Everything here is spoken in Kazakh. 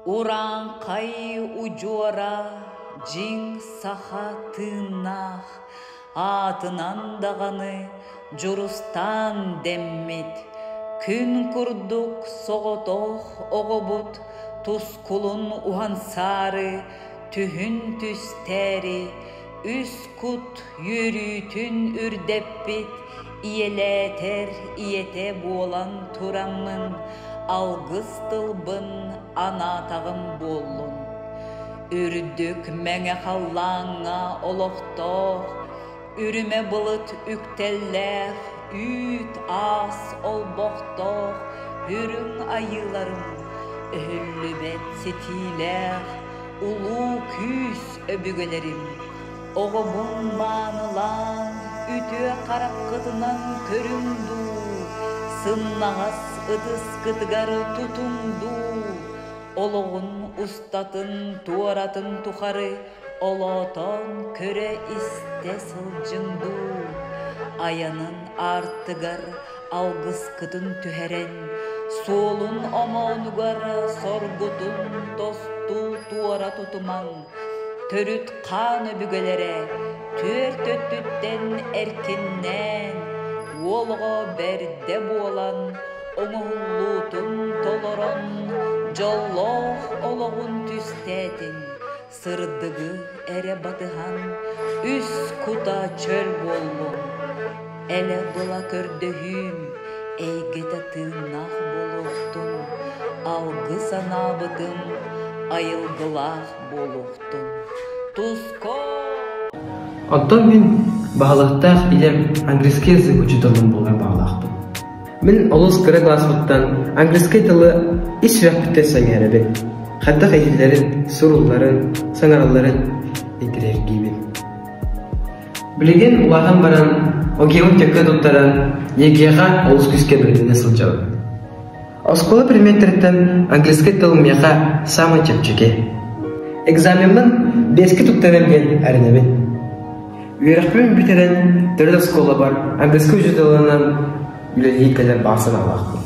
Уран кай ужора жиң саха тынах, атынан дағаны журустан деммит. Күн курдук соғотох оғобут, тускулун ухансары, түхін түстәри, үс кут юрүтүн үрдеппит, иелетер иете болан тураммын, алгыс тылбын анатағым болун. Үрдүк мәңе халлаңа олоқтоқ, үріме бұлыт үктелләқ, үт ас олбоқтоқ, үрің айыларым, өһүллүбет сетиләқ, улу күс өбүгелерим. Оғымын манылан, үтө қарап қытынан көрімду, сыннағас ыдыс кытгары тутумду, олоғын устатын туаратын тухары, олотон көре исте сылжыңду. Аянын артыгар алгыс кытын түхерен, солун омонугар соргутун тосту туара тутуман, төрүт қан өбүгелере, төртөттүттен эркиннен, олго берде болан, оңулутун толорон, жоллох ологун түстетин, сырдыгы эре батыхан, үс кута чөл болун. Эле була көрдөһүм, эйгете тыыннах болуктун, алгыс анабытым, айылгылах болуктун. Туско! Оттон мен бағалықтақ илем английский язык учителім болған бағалақпын. Мен олыс кірі классбуттан английский тылы иш вәкпіттен саңарабек. Хаттақ әйелдерін, суруларын, саңараларын етірер кейбін. Білеген уағын баран, огеуын текке тұттаран, егеға олыс күске білдіне сылжауы. Осколы предметтерден английский тылым яға самын чепчеке. Экзаменмен беске тұттарылген әрінебен. Үйрақпен бітерен түрді скола бар, английский жүзделінен үлелей кәлер басын алақпын.